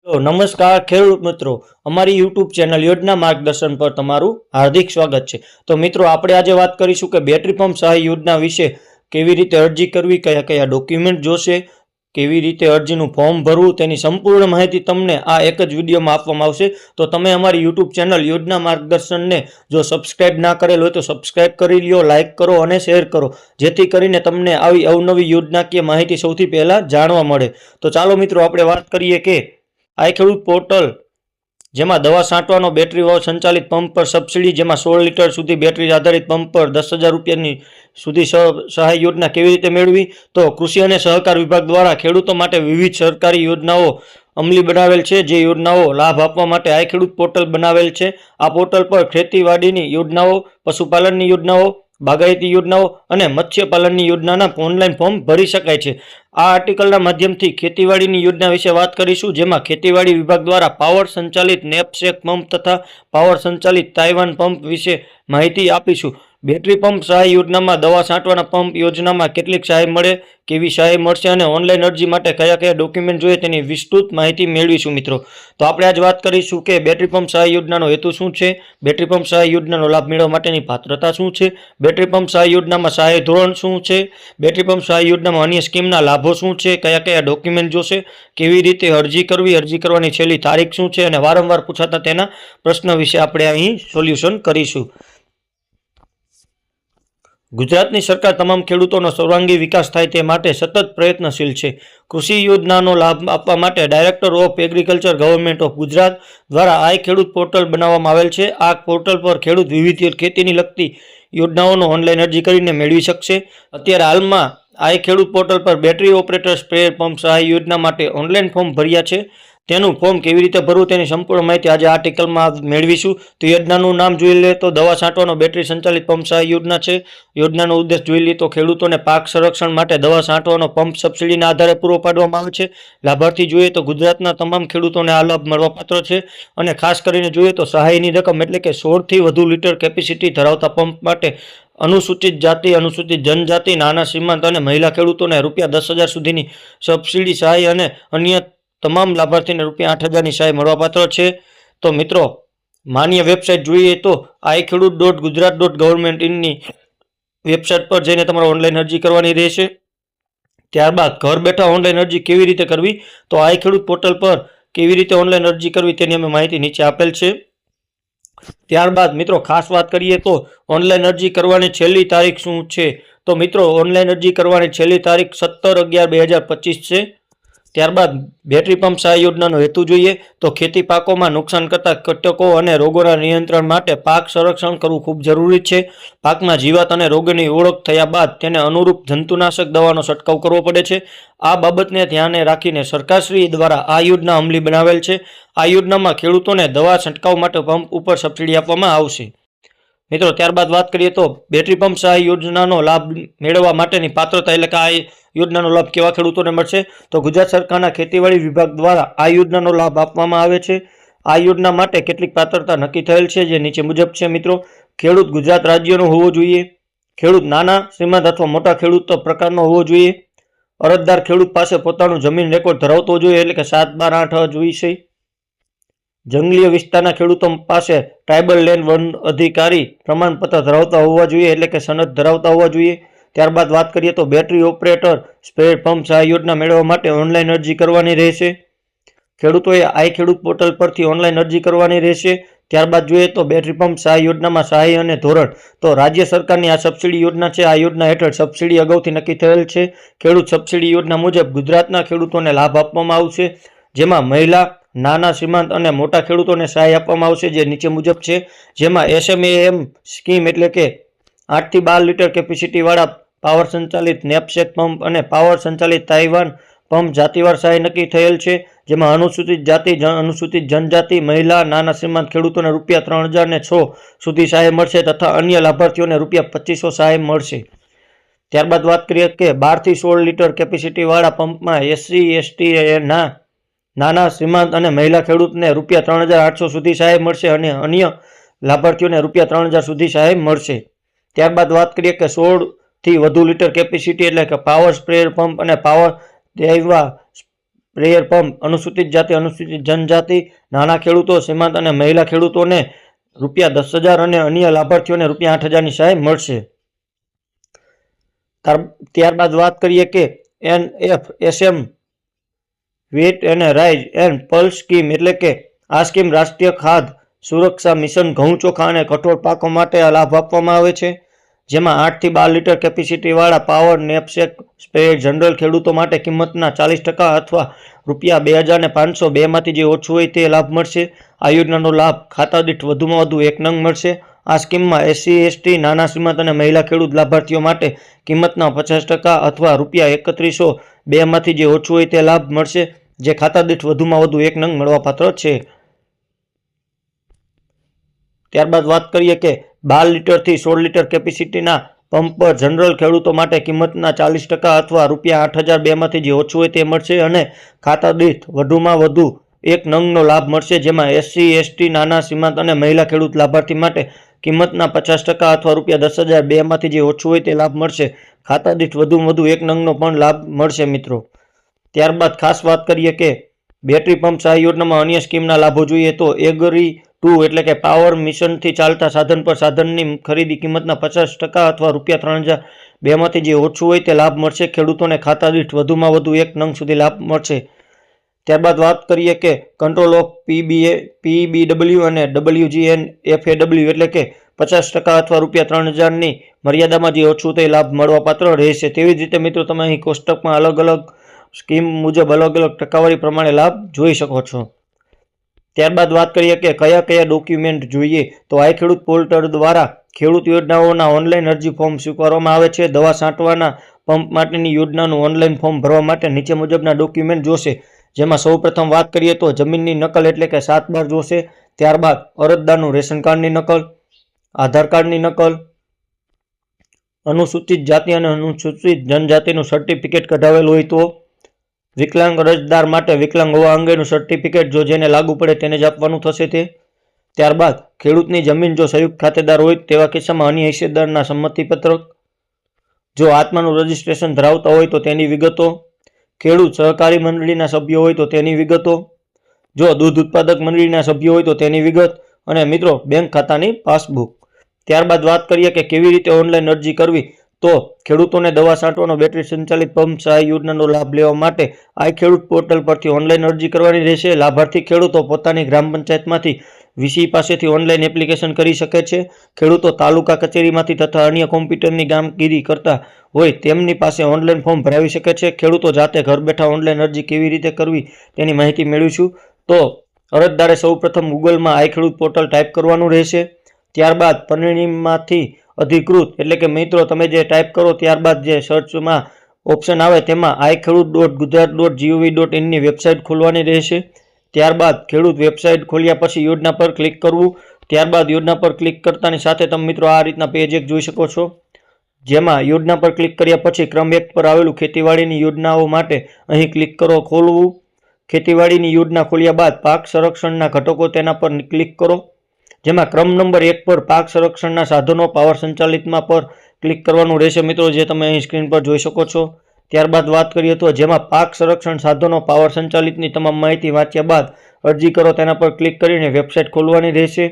તો નમસ્કાર ખેડૂત મિત્રો, અમારી યુટ્યુબ ચેનલ યોજના માર્ગદર્શન પર તમારું હાર્દિક સ્વાગત છે। તો મિત્રો, આપણે આજે વાત કરીશું કે બેટરી પંપ સહાય યોજના વિશે કેવી રીતે અરજી કરવી, કયા કયા ડોક્યુમેન્ટ જોશે, કેવી રીતે અરજીનું ફોર્મ ભરવું, તેની સંપૂર્ણ માહિતી તમને આ એક જ વિડીયોમાં આપવામાં આવશે। તો તમે અમારી યુટ્યુબ ચેનલ યોજના માર્ગદર્શનને જો સબસ્ક્રાઇબ ના કરેલ હોય તો સબસ્ક્રાઇબ કરી લ્યો, લાઇક કરો અને શેર કરો, જેથી કરીને તમને આવી અવનવી યોજનાકીય માહિતી સૌથી પહેલાં જાણવા મળે। તો ચાલો મિત્રો, આપણે વાત કરીએ કે આઈ ખેડૂત પોર્ટલ, જેમાં દવા છાંટવાનો બેટરી સંચાલિત પંપ પર સબસિડી, જેમાં 16 લીટર સુધી બેટરી આધારિત પંપ પર 10,000 રૂપિયાની સુધી સહાય યોજના કેવી રીતે મેળવી। તો કૃષિ અને સહકાર વિભાગ દ્વારા ખેડૂતો માટે વિવિધ સરકારી યોજનાઓ અમલી બનાવેલ છે, જે યોજનાઓ લાભ આપવા માટે આઈ ખેડૂત પોર્ટલ બનાવેલ છે। આ પોર્ટલ પર ખેતીવાડીની યોજનાઓ, પશુપાલનની યોજનાઓ, બાગાયતી યોજનાઓ અને મત્સ્યપાલનની યોજનાના ઓનલાઈન ફોર્મ ભરી શકાય છે। આ આર્ટિકલના માધ્યમથી ખેતીવાડીની યોજના વિશે વાત કરીશું, જેમાં ખેતીવાડી વિભાગ દ્વારા પાવર સંચાલિત નેપસેક પંપ તથા પાવર સંચાલિત તાઇવાન પંપ વિશે માહિતી આપીશું। બેટરી પંપ સહાય યોજનામાં દવા છાંટવાના પંપ યોજનામાં કેટલીક સહાય મળે, કેવી સહાય મળશે અને ઓનલાઈન અરજી માટે કયા કયા ડોક્યુમેન્ટ જોઈએ તેની વિસ્તૃત માહિતી મેળવીશું મિત્રો। તો આપણે આજ વાત કરીશું કે બેટરી પંપ સહાય યોજનાનો હેતુ શું છે, બેટરી પંપ સહાય યોજનાનો લાભ મેળવવા માટેની પાત્રતા શું છે, બેટરી પંપ સહાય યોજનામાં સહાય ધોરણ શું છે, બેટરી પંપ સહાય યોજનામાં અન્ય સ્કીમના લાભો શું છે, કયા કયા ડોક્યુમેન્ટ જોશે, કેવી રીતે અરજી કરવી, અરજી કરવાની છેલ્લી તારીખ શું છે અને વારંવાર પૂછાતા તેના પ્રશ્ન વિશે આપણે અહીં સોલ્યુશન કરીશું। ગુજરાતની સરકાર તમામ ખેડૂતોનો સર્વાંગી વિકાસ થાય તે માટે સતત પ્રયત્નશીલ છે। કૃષિ યોજનાનો લાભ આપવા માટે director of agriculture government of Gujarat દ્વારા આઈ ખેડૂત પોર્ટલ બનાવવામાં આવેલ છે। આ પોર્ટલ પર ખેડૂત વિવિધ ખેતીની લગતી યોજનાઓનો ઓનલાઈન અરજી કરીને મેળવી શકશે। અત્યારે હાલમાં આઈ ખેડૂત પોર્ટલ પર બેટરી ઓપરેટર સ્પ્રેયર પંપ સહાય યોજના માટે ઓનલાઈન ફોર્મ ભર્યા છે। તેનું ફોર્મ કેવી રીતે ભરવું તેની સંપૂર્ણ માહિતી આજે આર્ટિકલમાં મેળવીશું। તો યોજનાનું નામ જોઈ લે તો દવા છાંટવાનો બેટરી સંચાલિત પંપ સહાય યોજના છે। યોજનાનો ઉદ્દેશ જોઈ લઈએ તો ખેડૂતોને પાક સંરક્ષણ માટે દવા છાંટવાનો પંપ સબસિડીના આધારે પૂરો પાડવામાં આવે છે। લાભાર્થી જોઈએ તો ગુજરાતના તમામ ખેડૂતોને આ લાભ મળવાપાત્ર છે અને ખાસ કરીને જોઈએ તો સહાયની રકમ એટલે કે 16થી વધુ લીટર કેપેસિટી ધરાવતા પંપ માટે અનુસૂચિત જાતિ, અનુસૂચિત જનજાતિ, નાના સીમાંત અને મહિલા ખેડૂતોને ₹10,000 સુધીની સબસિડી સહાય અને અન્ય તમામ લાભાર્થીને ₹8,000ની સહાય મળવાપાત્ર છે। તો મિત્રો, માન્ય વેબસાઇટ જોઈએ તો iKhedoot.gujarat.government.in ની વેબસાઇટ પર જઈને તમારે ઓનલાઈન અરજી કરવાની રહેશે। ત્યારબાદ ઘર બેઠા ઓનલાઈન અરજી કેવી રીતે કરવી, તો આઈ ખેડૂત પોર્ટલ પર કેવી રીતે ઓનલાઈન અરજી કરવી તેની અમે માહિતી નીચે આપેલ છે। ત્યારબાદ મિત્રો, ખાસ વાત કરીએ તો ઓનલાઈન અરજી કરવાની છેલ્લી તારીખ શું છે, તો મિત્રો ઓનલાઈન અરજી કરવાની છેલ્લી તારીખ 17/11/2025 છે। ત્યારબાદ બેટરી પંપ સહાય યોજનાનો હેતુ જોઈએ તો ખેતી પાકોમાં નુકસાન કરતા કીટકો અને રોગોના નિયંત્રણ માટે પાક સંરક્ષણ કરવું ખૂબ જરૂરી છે। પાકમાં જીવાત અને રોગની ઓળખ થયા બાદ તેને અનુરૂપ જંતુનાશક દવાનો છંટકાવ કરવો પડે છે। આ બાબતને ધ્યાને રાખીને સરકારશ્રી દ્વારા આ યોજના અમલી બનાવેલ છે। આ યોજનામાં ખેડૂતોને દવા છંટકાવ માટે પંપ ઉપર સબસિડી આપવામાં આવશે મિત્રો। ત્યારબાદ વાત કરીએ તો બેટરી પંપ સહાય યોજનાનો લાભ મેળવવા માટેની પાત્રતા એટલે કે આ યોજનાનો લાભ કેવા ખેડૂતોને મળશે, તો ગુજરાત સરકારના ખેતીવાડી વિભાગ દ્વારા આ યોજનાનો લાભ આપવામાં આવે છે। આ યોજના માટે કેટલીક પાત્રતા નક્કી થયેલ છે, જે નીચે મુજબ છે મિત્રો। ખેડૂત ગુજરાત રાજ્યનો હોવો જોઈએ, ખેડૂત નાના શ્રીમંત અથવા મોટા ખેડૂત પ્રકારનો હોવો જોઈએ, અરજદાર ખેડૂત પાસે પોતાનું જમીન રેકોર્ડ ધરાવતો જોઈએ એટલે કે 7/12/8 જોઈશે, જંગલીય વિસ્તારના ખેડૂતો પાસે ટ્રાઇબલ લેન્ડ વન અધિકારી પ્રમાણપત્ર ધરાવતા હોવા જોઈએ એટલે કે સનદ ધરાવતા હોવા જોઈએ। ત્યારબાદ વાત કરીએ તો બેટરી ઓપરેટર સ્પ્રેયર પંપ સહાય યોજના મેળવવા માટે ઓનલાઈન અરજી કરવાની રહેશે। ખેડૂતોએ આઈ ખેડૂત પોર્ટલ પરથી ઓનલાઈન અરજી કરવાની રહેશે। ત્યારબાદ જોઈએ તો બેટરી પંપ સહાય યોજનામાં સહાય અને ધોરણ, તો રાજ્ય સરકારની આ સબસિડી યોજના છે। આ યોજના હેઠળ સબસિડી અગાઉથી નક્કી થયેલ છે। ખેડૂત સબસિડી યોજના મુજબ ગુજરાતના ખેડૂતોને લાભ આપવામાં આવશે, જેમાં મહિલા, નાના સીમાંત અને મોટા ખેડૂતોને સહાય આપવામાં આવશે, જે નીચે મુજબ છે। જેમાં SMAM સ્કીમ એટલે કે 8 થી 12 લીટર કેપેસિટી વાળા પાવર સંચાલિત નેપસેક પંપ અને પાવર સંચાલિત તાઇવાન પંપ જાતિવાર સહાય નક્કી થયેલ છે। જેમાં અનુસૂચિત જાતિ, અનુસૂચિત જનજાતિ, મહિલા, નાના સીમાંત ખેડૂતોને ₹3,006 સુધી સહાય મળશે તથા અન્ય લાભાર્થીઓને ₹2,500 સહાય મળશે। ત્યારબાદ વાત કરીએ કે 12 થી 16 લીટર કેપેસિટી વાળા પંપમાં SC ST ના નાના સીમાંત અને મહિલા ખેડૂતને ₹3,800 સુધી સહાય મળશે અને અન્ય લાભાર્થીઓને ₹3,000 સુધી સહાય મળશે। ત્યારબાદ વાત કરીએ કે 16 થી વધુ લીટર કેપેસિટી એટલે કે પાવર સ્પ્રેયર પંપ અને પાવર સ્પ્રેયર પંપ અનુસૂચિત જાતિ, અનુસૂચિત જનજાતિ, નાના ખેડૂતો, સીમાંત અને મહિલા ખેડૂતોને ₹10,000 અને અન્ય લાભાર્થીઓને ₹8,000ની સહાય મળશે. ત્યારબાદ વાત કરીએ કે NFSM વેટ અને રાઇઝ એન્ડ પલ્સ સ્કીમ, એટલે કે આ સ્કીમ રાષ્ટ્રીય ખાદ્ય સુરક્ષા મિશન ઘઉં, ચોખા અને કઠોળ પાકો માટે આ લાભ આપવામાં આવે છે. જેમાં 8 થી 12 લીટર કેપેસિટીવાળા પાવર નેપસેક સ્પ્રેયર જનરલ ખેડૂતો માટે કિંમતના 40% અથવા ₹2,500 બેમાંથી જે ઓછું હોય તે લાભ મળશે. આ યોજનાનો લાભ ખાતા દીઠ વધુમાં વધુ 1 નંગ મળશે. આ સ્કીમમાં SC, ST, નાના સીમાંત અને મહિલા ખેડૂત લાભાર્થીઓ માટે કિંમતના 50% અથવા ₹3,100 બેમાંથી જે ઓછું હોય તે લાભ મળશે, જે ખાતા દીઠ વધુમાં વધુ 1 નંગ મળવાપાત્ર છે. ત્યારબાદ વાત કરીએ કે 12 લીટરથી 16 લીટર કેપેસિટીના પંપ પર જનરલ ખેડૂતો માટે કિંમતના 40% અથવા ₹8,000 બેમાંથી જે ઓછું હોય તે મળશે અને ખાતા દીઠ વધુમાં વધુ 1 નંગનો લાભ મળશે. જેમાં SC, ST, નાના સીમાંત અને મહિલા ખેડૂત લાભાર્થી માટે કિંમતના 50% અથવા ₹10,000 બેમાંથી જે ઓછું હોય તે લાભ મળશે. ખાતા દીઠ વધુમાં વધુ 1 નંગનો પણ લાભ મળશે મિત્રો. ત્યારબાદ ખાસ વાત કરીએ કે બેટરી પંપ સહાય યોજનામાં અન્ય સ્કીમના લાભો જોઈએ તો એગ્રી 2 એટલે કે પાવર મિશનથી ચાલતા સાધન પર સાધનની ખરીદી કિંમતના 50% અથવા ₹3,000 બેમાંથી જે ઓછું હોય તે લાભ મળશે. ખેડૂતોને ખાતા દીઠ વધુમાં વધુ 1 નંગ સુધી લાભ મળશે. ત્યારબાદ વાત કરીએ કે કંટ્રોલ ઓફ PBW અને WGN-FAW એટલે કે 50% અથવા ₹3,000ની મર્યાદામાં જે ઓછું તે લાભ મળવાપાત્ર રહેશે. તેવી જ રીતે મિત્રો તમે અહીં કોષ્ટકમાં અલગ અલગ સ્કીમ મુજબ અલગ અલગ ટકાવારી પ્રમાણે લાભ જોઈ શકો છો. ત્યારબાદ વાત કરીએ કે કયા કયા ડોક્યુમેન્ટ જોઈએ તો આઈ ખેડૂત પોર્ટલ દ્વારા ખેડૂત યોજનાઓના ઓનલાઈન અરજી ફોર્મ સ્વીકારવામાં આવે છે. દવા છાંટવાના પંપ માટેની યોજનાનું ઓનલાઈન ફોર્મ ભરવા માટે નીચે મુજબના ડોક્યુમેન્ટ જોશે. જેમાં સૌપ્રથમ વાત કરીએ તો જમીનની નકલ એટલે કે 7 બાર જોશે. ત્યારબાદ અરજદારનું રેશન કાર્ડની નકલ, આધાર કાર્ડની નકલ, અનુસૂચિત જાતિ અને અનુસૂચિત જનજાતિનું સર્ટિફિકેટ કઢાવેલું હોય તો, વિકલાંગ અરજદાર માટે વિકલાંગ હોવા અંગેનું સર્ટિફિકેટ જો જેને લાગુ પડે તેને જ આપવાનું થશે તે. ત્યારબાદ ખેડૂતની જમીન જો સંયુક્ત ખાતેદાર હોય તેવા કિસ્સામાં અન્ય હિસ્સેદારના સંમતિપત્રક, જો આત્માનું રજિસ્ટ્રેશન ધરાવતા હોય તો તેની વિગતો, ખેડૂત સહકારી મંડળીના સભ્યો હોય તો તેની વિગતો, જો દૂધ ઉત્પાદક મંડળીના સભ્યો હોય તો તેની વિગત અને મિત્રો બેંક ખાતાની પાસબુક. ત્યારબાદ વાત કરીએ કે કેવી રીતે ઓનલાઈન અરજી કરવી તો ખેડૂતોને દવા છાંટવાનો બેટરી સંચાલિત પંપ સહાય યોજનાનો લાભ લેવા માટે આઈ ખેડૂત પોર્ટલ પરથી ઓનલાઈન અરજી કરવાની રહેશે. લાભાર્થી ખેડૂતો પોતાની ગ્રામ પંચાયતમાંથી VC પાસેથી ઓનલાઈન એપ્લિકેશન કરી શકે છે. ખેડૂતો તાલુકા કચેરીમાંથી તથા અન્ય કોમ્પ્યુટરની કામગીરી કરતા હોય તેમની પાસે ઓનલાઈન ફોર્મ ભરાવી શકે છે. ખેડૂતો જાતે ઘર બેઠા ઓનલાઈન અરજી કેવી રીતે કરવી તેની માહિતી મેળવીશું. તો અરજદારે સૌપ્રથમ ગૂગલમાં આઈ ખેડૂત પોર્ટલ ટાઈપ કરવાનું રહેશે. ત્યારબાદ પરિણામમાંથી અધિકૃત એટલે કે મિત્રો તમે જે ટાઈપ કરો ત્યારબાદ જે સર્ચમાં ઓપ્શન આવે તેમાં iKhedoot.gujarat.gov.in ની વેબસાઇટ ખોલવાની રહેશે. ત્યારબાદ ખેડૂત વેબસાઇટ ખોલ્યા પછી યોજના પર ક્લિક કરવું. ત્યારબાદ યોજના પર ક્લિક કરતાની સાથે તમે મિત્રો આ રીતના પેજ એક જોઈ શકો છો. જેમાં યોજના પર ક્લિક કર્યા પછી ક્રમ 1 પર આવેલું ખેતીવાડીની યોજનાઓ માટે અહીં ક્લિક કરો ખોલવું. ખેતીવાડીની યોજના ખોલ્યા બાદ પાક સંરક્ષણના ઘટકો તેના પર ક્લિક કરો. જેમાં ક્રમ નંબર 1 પર પાક સંરક્ષણના સાધનો પાવર સંચાલિતમાં પર ક્લિક કરવાનું રહેશે મિત્રો, જે તમે અહીં સ્ક્રીન પર જોઈ શકો છો. ત્યારબાદ વાત કરીએ તો જેમાં પાક સંરક્ષણ સાધનો પાવર સંચાલિતની તમામ માહિતી વાંચ્યા બાદ અરજી કરો તેના પર ક્લિક કરીને વેબસાઇટ ખોલવાની રહેશે.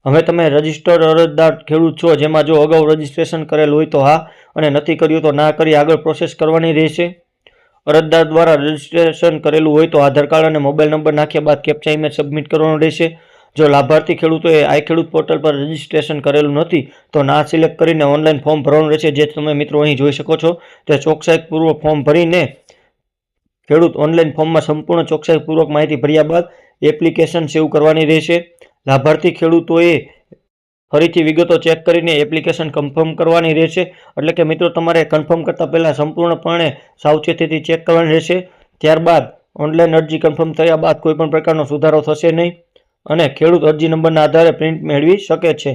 હવે તમે રજિસ્ટર્ડ અરજદાર ખેડૂત છો, જેમાં જો અગાઉ રજિસ્ટ્રેશન કરેલ હોય તો હા અને નથી કર્યું તો ના કરી આગળ પ્રોસેસ કરવાની રહેશે. અરજદાર દ્વારા રજિસ્ટ્રેશન કરેલું હોય તો આધાર કાર્ડ અને મોબાઈલ નંબર નાખ્યા બાદ કેપ્ચા ઇમેજ સબમિટ કરવાનું રહેશે. જો લાભાર્થી ખેડૂતોએ આઈ ખેડૂત પોર્ટલ પર રજિસ્ટ્રેશન કરેલું નથી તો ના સિલેક્ટ કરીને ઓનલાઈન ફોર્મ ભરવાનું રહેશે, જે તમે મિત્રો અહીં જોઈ શકો છો. તે ચોકસાઈપૂર્વક ફોર્મ ભરીને ખેડૂત ઓનલાઈન ફોર્મમાં સંપૂર્ણ ચોકસાઈપૂર્વક માહિતી ભર્યા બાદ એપ્લિકેશન સેવ કરવાની રહેશે. લાભાર્થી ખેડૂતોએ ફરીથી વિગતો ચેક કરીને એપ્લિકેશન કન્ફર્મ કરવાની રહેશે. એટલે કે મિત્રો તમારે કન્ફર્મ કરતાં પહેલાં સંપૂર્ણપણે સાવચેતીથી ચેક કરવાની રહેશે. ત્યારબાદ ઓનલાઈન અરજી કન્ફર્મ થયા બાદ કોઈપણ પ્રકારનો સુધારો થશે નહીં અને ખેડૂત અરજી નંબરના આધારે પ્રિન્ટ મેળવી શકે છે.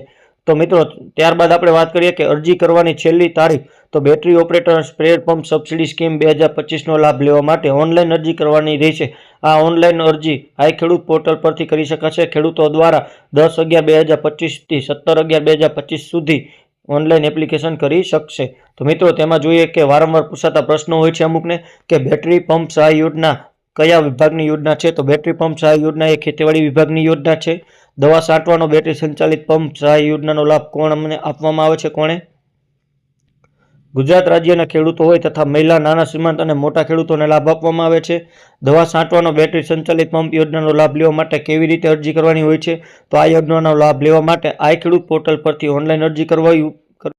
તો મિત્રો ત્યારબાદ આપણે વાત કરીએ કે અરજી કરવાની છેલ્લી તારીખ તો battery operator sprayer pump subsidy scheme 2025નો લાભ લેવા માટે ઓનલાઈન અરજી કરવાની રહેશે. આ ઓનલાઈન અરજી આઈ ખેડૂત પોર્ટલ પરથી કરી શકાશે. ખેડૂતો દ્વારા 10/11/2025થી 17/11/2025 સુધી ઓનલાઈન એપ્લિકેશન કરી શકશે. તો મિત્રો તેમાં જોઈએ કે વારંવાર પૂછાતા પ્રશ્નો હોય છે અમુકને કે બેટરી પંપ સહાય યોજના કયા વિભાગની યોજના છે? તો બેટરી પંપ સહાય યોજના એ ખેતીવાડી વિભાગની યોજના છે. દવા છાંટવાનો બેટરી સંચાલિત પંપ સહાય યોજનાનો લાભ કોણ અમને આપવામાં આવે છે? કોણે? ગુજરાત રાજ્યના ખેડૂતો હોય તથા મહિલા, નાના સીમાંત અને મોટા ખેડૂતોને લાભ આપવામાં આવે છે. દવા છાંટવાનો બેટરી સંચાલિત પંપ યોજનાનો લાભ લેવા માટે કેવી રીતે અરજી કરવાની હોય છે? તો આ યોજનાનો લાભ લેવા માટે આઈ ખેડૂત પોર્ટલ પરથી ઓનલાઈન અરજી